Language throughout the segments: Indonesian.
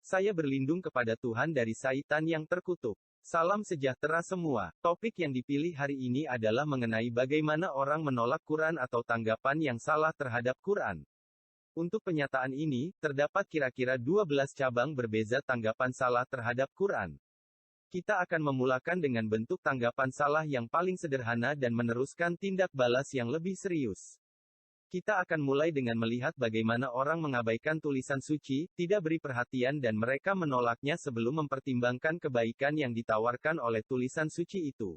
Saya berlindung kepada Tuhan dari Syaitan yang terkutuk. Salam sejahtera semua. Topik yang dipilih hari ini adalah mengenai bagaimana orang menolak Quran atau tanggapan yang salah terhadap Quran. Untuk penyataan ini, terdapat kira-kira 12 cabang berbeza tanggapan salah terhadap Quran. Kita akan memulakan dengan bentuk tanggapan salah yang paling sederhana dan meneruskan tindak balas yang lebih serius. Kita akan mulai dengan melihat bagaimana orang mengabaikan tulisan suci, tidak beri perhatian dan mereka menolaknya sebelum mempertimbangkan kebaikan yang ditawarkan oleh tulisan suci itu.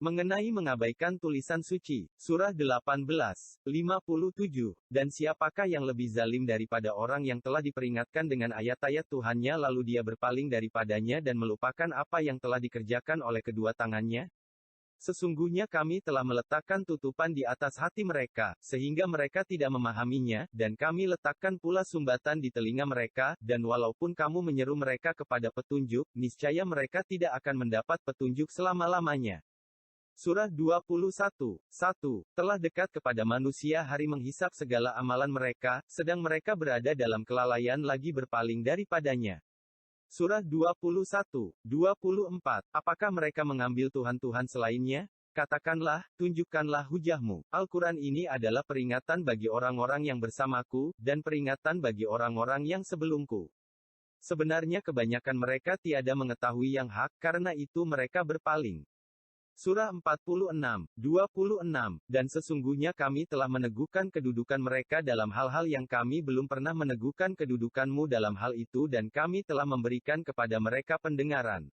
Mengenai mengabaikan tulisan suci, surah 18:57, dan siapakah yang lebih zalim daripada orang yang telah diperingatkan dengan ayat-ayat Tuhannya lalu dia berpaling daripadanya dan melupakan apa yang telah dikerjakan oleh kedua tangannya? Sesungguhnya kami telah meletakkan tutupan di atas hati mereka, sehingga mereka tidak memahaminya, dan kami letakkan pula sumbatan di telinga mereka, dan walaupun kamu menyeru mereka kepada petunjuk, niscaya mereka tidak akan mendapat petunjuk selama-lamanya. Surah 21:1, telah dekat kepada manusia hari menghisap segala amalan mereka, sedang mereka berada dalam kelalaian lagi berpaling daripadanya. Surah 21:24, apakah mereka mengambil Tuhan-Tuhan selainnya? Katakanlah, tunjukkanlah hujahmu. Al-Quran ini adalah peringatan bagi orang-orang yang bersamaku, dan peringatan bagi orang-orang yang sebelumku. Sebenarnya kebanyakan mereka tiada mengetahui yang hak, karena itu mereka berpaling. Surah 46:26, dan sesungguhnya kami telah meneguhkan kedudukan mereka dalam hal-hal yang kami belum pernah meneguhkan kedudukanmu dalam hal itu dan kami telah memberikan kepada mereka pendengaran,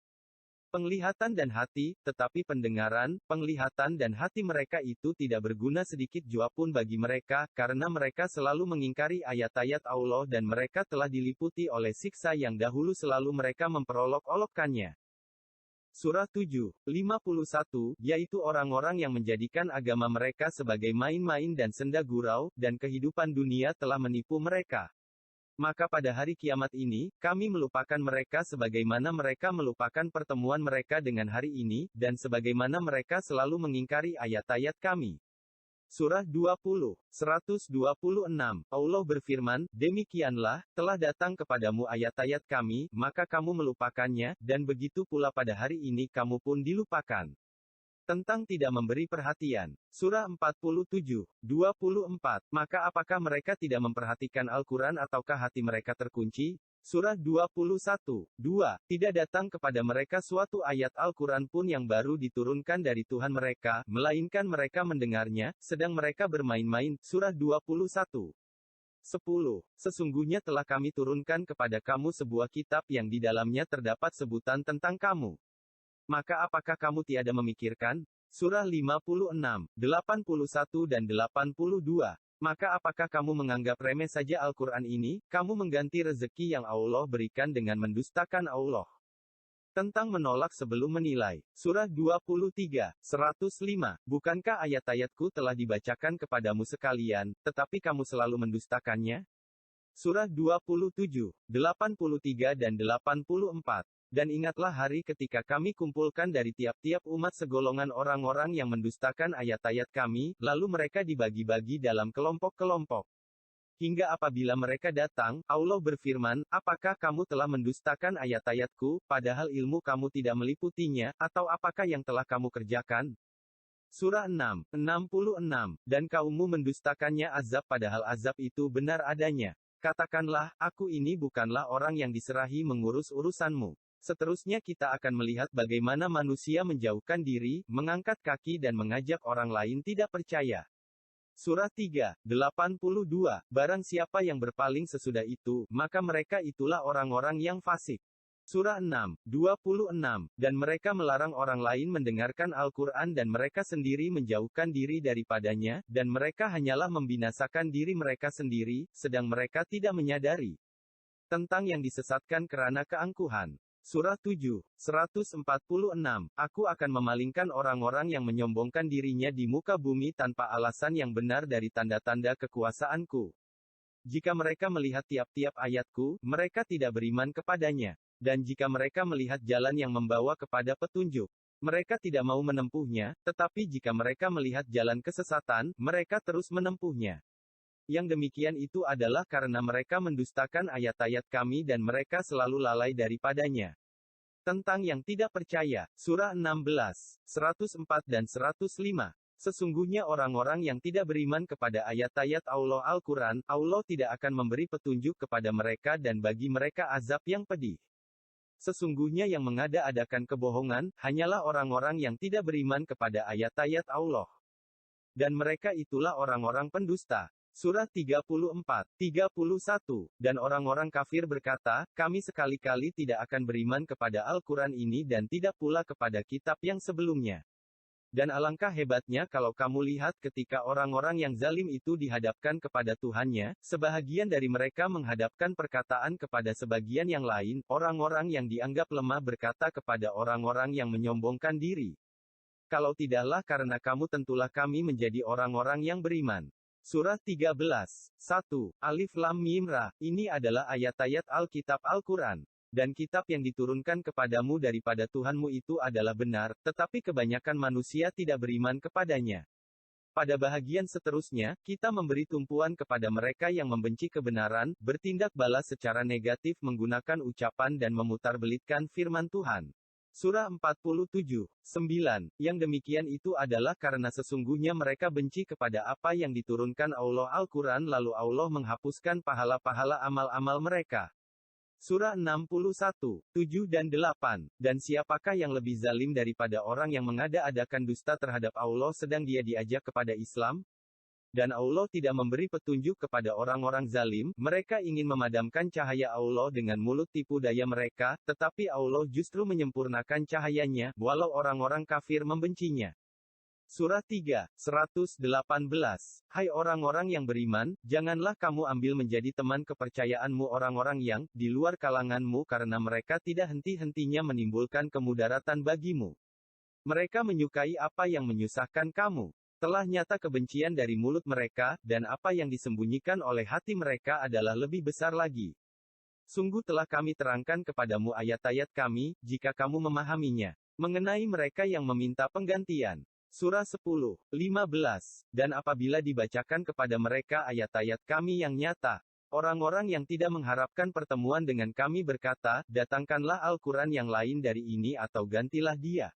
penglihatan dan hati, tetapi pendengaran, penglihatan dan hati mereka itu tidak berguna sedikit jua pun bagi mereka, karena mereka selalu mengingkari ayat-ayat Allah dan mereka telah diliputi oleh siksa yang dahulu selalu mereka memperolok-olokkannya. Surah 7:51, yaitu orang-orang yang menjadikan agama mereka sebagai main-main dan senda gurau, dan kehidupan dunia telah menipu mereka. Maka pada hari kiamat ini, kami melupakan mereka sebagaimana mereka melupakan pertemuan mereka dengan hari ini, dan sebagaimana mereka selalu mengingkari ayat-ayat kami. Surah 126, Allah berfirman, demikianlah, telah datang kepadamu ayat-ayat kami, maka kamu melupakannya, dan begitu pula pada hari ini kamu pun dilupakan. Tentang tidak memberi perhatian. Surah 47:24, maka apakah mereka tidak memperhatikan Al-Quran ataukah hati mereka terkunci? Surah 21:2, tidak datang kepada mereka suatu ayat Al-Quran pun yang baru diturunkan dari Tuhan mereka, melainkan mereka mendengarnya, sedang mereka bermain-main. Surah 21:10, sesungguhnya telah kami turunkan kepada kamu sebuah kitab yang di dalamnya terdapat sebutan tentang kamu. Maka apakah kamu tiada memikirkan? Surah 56:81 dan 82. Maka apakah kamu menganggap remeh saja Al-Quran ini? Kamu mengganti rezeki yang Allah berikan dengan mendustakan Allah. Tentang menolak sebelum menilai. Surah 23:105, bukankah ayat-ayatku telah dibacakan kepadamu sekalian, tetapi kamu selalu mendustakannya? Surah 27:83 dan 84. Dan ingatlah hari ketika kami kumpulkan dari tiap-tiap umat segolongan orang-orang yang mendustakan ayat-ayat kami, lalu mereka dibagi-bagi dalam kelompok-kelompok. Hingga apabila mereka datang, Allah berfirman, apakah kamu telah mendustakan ayat-ayatku, padahal ilmu kamu tidak meliputinya, atau apakah yang telah kamu kerjakan? Surah 6:66, dan kaummu mendustakannya azab padahal azab itu benar adanya. Katakanlah, aku ini bukanlah orang yang diserahi mengurus urusanmu. Seterusnya kita akan melihat bagaimana manusia menjauhkan diri, mengangkat kaki dan mengajak orang lain tidak percaya. Surah 3:82, barang siapa yang berpaling sesudah itu, maka mereka itulah orang-orang yang fasik. Surah 6:26, dan mereka melarang orang lain mendengarkan Al-Quran dan mereka sendiri menjauhkan diri daripadanya, dan mereka hanyalah membinasakan diri mereka sendiri, sedang mereka tidak menyadari. Tentang yang disesatkan kerana keangkuhan. Surah 7:146, aku akan memalingkan orang-orang yang menyombongkan dirinya di muka bumi tanpa alasan yang benar dari tanda-tanda kekuasaanku. Jika mereka melihat tiap-tiap ayatku, mereka tidak beriman kepadanya. Dan jika mereka melihat jalan yang membawa kepada petunjuk, mereka tidak mau menempuhnya, tetapi jika mereka melihat jalan kesesatan, mereka terus menempuhnya. Yang demikian itu adalah karena mereka mendustakan ayat-ayat kami dan mereka selalu lalai daripadanya. Tentang yang tidak percaya, Surah 16, 104 dan 105. Sesungguhnya orang-orang yang tidak beriman kepada ayat-ayat Allah Al-Quran, Allah tidak akan memberi petunjuk kepada mereka dan bagi mereka azab yang pedih. Sesungguhnya yang mengada-adakan kebohongan, hanyalah orang-orang yang tidak beriman kepada ayat-ayat Allah. Dan mereka itulah orang-orang pendusta. Surah 34, 31. Dan orang-orang kafir berkata, kami sekali-kali tidak akan beriman kepada Al-Quran ini dan tidak pula kepada kitab yang sebelumnya. Dan alangkah hebatnya kalau kamu lihat ketika orang-orang yang zalim itu dihadapkan kepada Tuhannya, sebahagian dari mereka menghadapkan perkataan kepada sebagian yang lain, orang-orang yang dianggap lemah berkata kepada orang-orang yang menyombongkan diri. Kalau tidaklah karena kamu tentulah kami menjadi orang-orang yang beriman. Surah 13, 1, Alif Lam Mim Ra, ini adalah ayat-ayat Alkitab Al-Quran. Dan kitab yang diturunkan kepadamu daripada Tuhanmu itu adalah benar, tetapi kebanyakan manusia tidak beriman kepadanya. Pada bahagian seterusnya, kita memberi tumpuan kepada mereka yang membenci kebenaran, bertindak balas secara negatif menggunakan ucapan dan memutarbelitkan firman Tuhan. Surah 47, 9, yang demikian itu adalah karena sesungguhnya mereka benci kepada apa yang diturunkan Allah Al-Quran lalu Allah menghapuskan pahala-pahala amal-amal mereka. Surah 61, 7 dan 8, dan siapakah yang lebih zalim daripada orang yang mengada-adakan dusta terhadap Allah sedang dia diajak kepada Islam? Dan Allah tidak memberi petunjuk kepada orang-orang zalim, mereka ingin memadamkan cahaya Allah dengan mulut tipu daya mereka, tetapi Allah justru menyempurnakan cahayanya, walau orang-orang kafir membencinya. Surah 3, 118. Hai orang-orang yang beriman, janganlah kamu ambil menjadi teman kepercayaanmu orang-orang yang, di luar kalanganmu karena mereka tidak henti-hentinya menimbulkan kemudaratan bagimu. Mereka menyukai apa yang menyusahkan kamu. Telah nyata kebencian dari mulut mereka, dan apa yang disembunyikan oleh hati mereka adalah lebih besar lagi. Sungguh telah kami terangkan kepadamu ayat-ayat kami, jika kamu memahaminya. Mengenai mereka yang meminta penggantian. Surah 10, 15, dan apabila dibacakan kepada mereka ayat-ayat kami yang nyata, orang-orang yang tidak mengharapkan pertemuan dengan kami berkata, datangkanlah Al-Quran yang lain dari ini atau gantilah dia.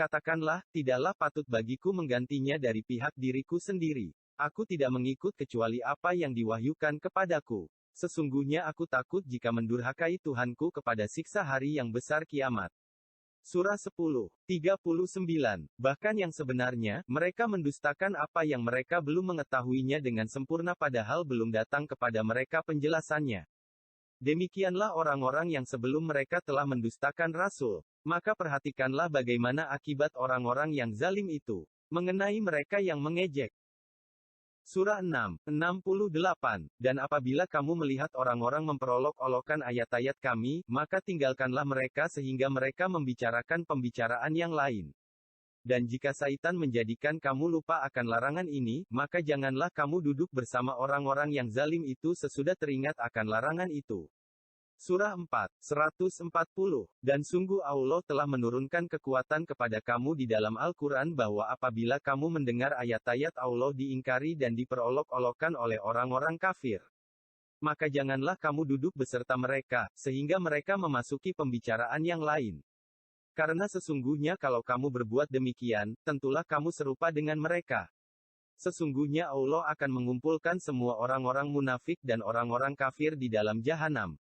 Katakanlah, tidaklah patut bagiku menggantinya dari pihak diriku sendiri. Aku tidak mengikut kecuali apa yang diwahyukan kepadaku. Sesungguhnya aku takut jika mendurhakai Tuhanku kepada siksa hari yang besar kiamat. Surah 10, 39, bahkan yang sebenarnya, mereka mendustakan apa yang mereka belum mengetahuinya dengan sempurna padahal belum datang kepada mereka penjelasannya. Demikianlah orang-orang yang sebelum mereka telah mendustakan Rasul. Maka perhatikanlah bagaimana akibat orang-orang yang zalim itu. Mengenai mereka yang mengejek. Surah 6, 68, dan apabila kamu melihat orang-orang memperolok-olokkan ayat-ayat kami, maka tinggalkanlah mereka sehingga mereka membicarakan pembicaraan yang lain. Dan jika syaitan menjadikan kamu lupa akan larangan ini, maka janganlah kamu duduk bersama orang-orang yang zalim itu sesudah teringat akan larangan itu. Surah 4, 140, dan sungguh Allah telah menurunkan kekuatan kepada kamu di dalam Al-Quran bahwa apabila kamu mendengar ayat-ayat Allah diingkari dan diperolok-olokkan oleh orang-orang kafir, maka janganlah kamu duduk beserta mereka, sehingga mereka memasuki pembicaraan yang lain. Karena sesungguhnya kalau kamu berbuat demikian, tentulah kamu serupa dengan mereka. Sesungguhnya Allah akan mengumpulkan semua orang-orang munafik dan orang-orang kafir di dalam jahanam.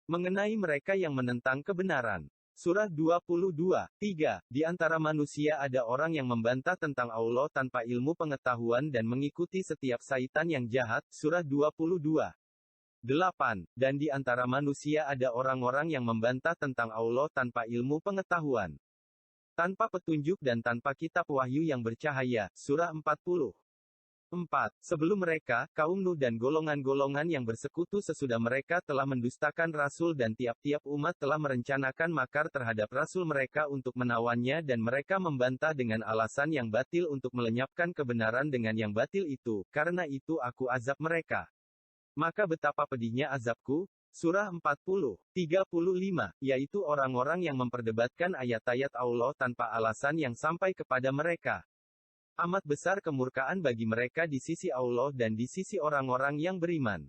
Mengenai mereka yang menentang kebenaran. Surah 22, 3, di antara manusia ada orang yang membantah tentang Allah tanpa ilmu pengetahuan dan mengikuti setiap syaitan yang jahat. Surah 22, 8, dan di antara manusia ada orang-orang yang membantah tentang Allah tanpa ilmu pengetahuan. Tanpa petunjuk dan tanpa kitab wahyu yang bercahaya. Surah 40. 4. Sebelum mereka, kaum Nuh dan golongan-golongan yang bersekutu sesudah mereka telah mendustakan Rasul dan tiap-tiap umat telah merencanakan makar terhadap Rasul mereka untuk menawannya dan mereka membantah dengan alasan yang batil untuk melenyapkan kebenaran dengan yang batil itu, karena itu aku azab mereka. Maka betapa pedihnya azabku. Surah 40, 35, yaitu orang-orang yang memperdebatkan ayat-ayat Allah tanpa alasan yang sampai kepada mereka. Amat besar kemurkaan bagi mereka di sisi Allah dan di sisi orang-orang yang beriman.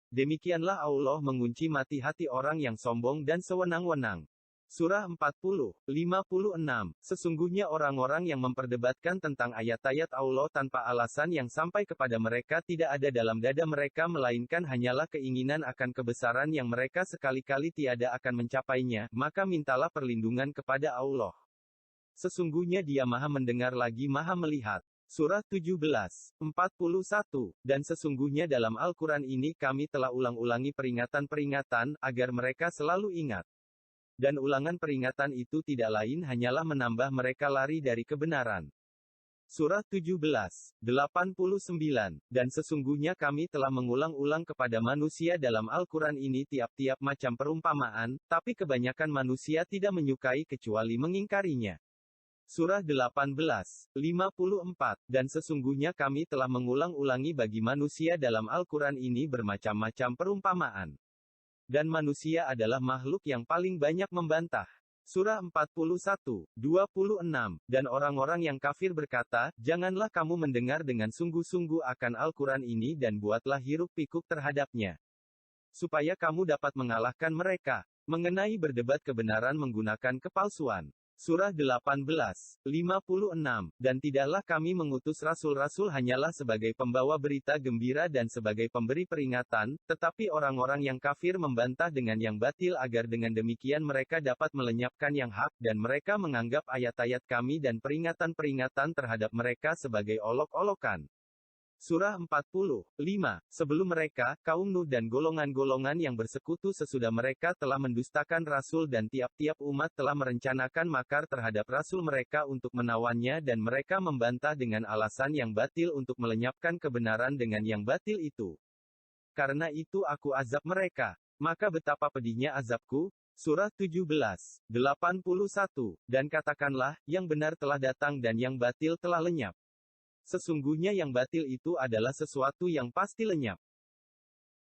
Demikianlah Allah mengunci mati hati orang yang sombong dan sewenang-wenang. Surah 40, 56. Sesungguhnya orang-orang yang memperdebatkan tentang ayat-ayat Allah tanpa alasan yang sampai kepada mereka tidak ada dalam dada mereka melainkan hanyalah keinginan akan kebesaran yang mereka sekali-kali tiada akan mencapainya, maka mintalah perlindungan kepada Allah. Sesungguhnya Dia Maha Mendengar lagi Maha Melihat. Surah 17, 41. Dan sesungguhnya dalam Al-Quran ini kami telah ulang-ulangi peringatan-peringatan, agar mereka selalu ingat. Dan ulangan peringatan itu tidak lain hanyalah menambah mereka lari dari kebenaran. Surah 17, 89. Dan sesungguhnya kami telah mengulang-ulang kepada manusia dalam Al-Quran ini tiap-tiap macam perumpamaan, tapi kebanyakan manusia tidak menyukai kecuali mengingkarinya. Surah 18, 54. Dan sesungguhnya kami telah mengulang-ulangi bagi manusia dalam Al-Quran ini bermacam-macam perumpamaan. Dan manusia adalah makhluk yang paling banyak membantah. Surah 41, 26. Dan orang-orang yang kafir berkata, janganlah kamu mendengar dengan sungguh-sungguh akan Al-Quran ini dan buatlah hiruk-pikuk terhadapnya. Supaya kamu dapat mengalahkan mereka. Mengenai berdebat kebenaran menggunakan kepalsuan. Surah 18, 56. Dan tidaklah kami mengutus rasul-rasul hanyalah sebagai pembawa berita gembira dan sebagai pemberi peringatan, tetapi orang-orang yang kafir membantah dengan yang batil agar dengan demikian mereka dapat melenyapkan yang hak, dan mereka menganggap ayat-ayat kami dan peringatan-peringatan terhadap mereka sebagai olok-olokan. Surah 45. Sebelum mereka, kaum Nuh dan golongan-golongan yang bersekutu sesudah mereka telah mendustakan Rasul dan tiap-tiap umat telah merencanakan makar terhadap Rasul mereka untuk menawannya dan mereka membantah dengan alasan yang batil untuk melenyapkan kebenaran dengan yang batil itu. Karena itu aku azab mereka. Maka betapa pedihnya azabku. Surah 17, 81. Dan katakanlah, yang benar telah datang dan yang batil telah lenyap. Sesungguhnya yang batil itu adalah sesuatu yang pasti lenyap.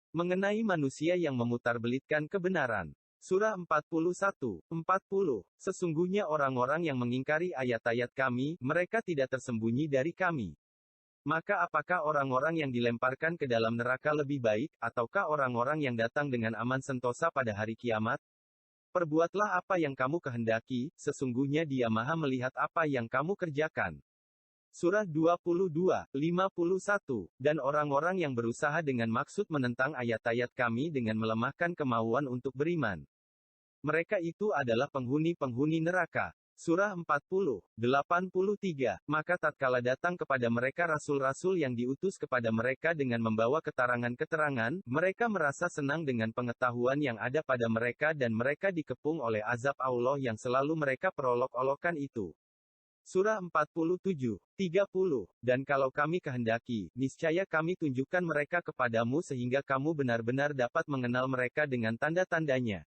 Mengenai manusia yang memutarbelitkan kebenaran. Surah 41, 40. Sesungguhnya orang-orang yang mengingkari ayat-ayat kami, mereka tidak tersembunyi dari kami. Maka apakah orang-orang yang dilemparkan ke dalam neraka lebih baik, ataukah orang-orang yang datang dengan aman sentosa pada hari kiamat? Perbuatlah apa yang kamu kehendaki, sesungguhnya Dia Maha Melihat apa yang kamu kerjakan. Surah 22, 51. Dan orang-orang yang berusaha dengan maksud menentang ayat-ayat kami dengan melemahkan kemauan untuk beriman. Mereka itu adalah penghuni-penghuni neraka. Surah 40, 83. Maka tatkala datang kepada mereka rasul-rasul yang diutus kepada mereka dengan membawa keterangan-keterangan, mereka merasa senang dengan pengetahuan yang ada pada mereka dan mereka dikepung oleh azab Allah yang selalu mereka perolok-olokan itu. Surah 47, 30. Dan kalau kami kehendaki, niscaya kami tunjukkan mereka kepadamu sehingga kamu benar-benar dapat mengenal mereka dengan tanda-tandanya.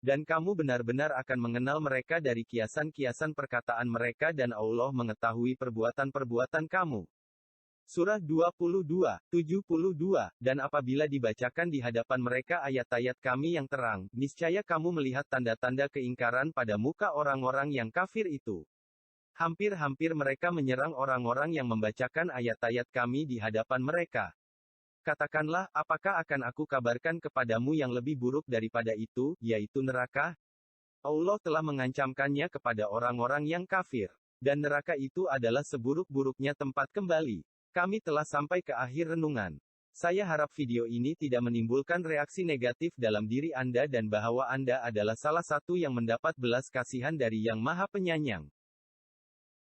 Dan kamu benar-benar akan mengenal mereka dari kiasan-kiasan perkataan mereka dan Allah mengetahui perbuatan-perbuatan kamu. Surah 22, 72. Dan apabila dibacakan di hadapan mereka ayat-ayat kami yang terang, niscaya kamu melihat tanda-tanda keingkaran pada muka orang-orang yang kafir itu. Hampir-hampir mereka menyerang orang-orang yang membacakan ayat-ayat kami di hadapan mereka. Katakanlah, apakah akan aku kabarkan kepadamu yang lebih buruk daripada itu, yaitu neraka? Allah telah mengancamkannya kepada orang-orang yang kafir. Dan neraka itu adalah seburuk-buruknya tempat kembali. Kami telah sampai ke akhir renungan. Saya harap video ini tidak menimbulkan reaksi negatif dalam diri Anda dan bahwa Anda adalah salah satu yang mendapat belas kasihan dari Yang Maha Penyayang.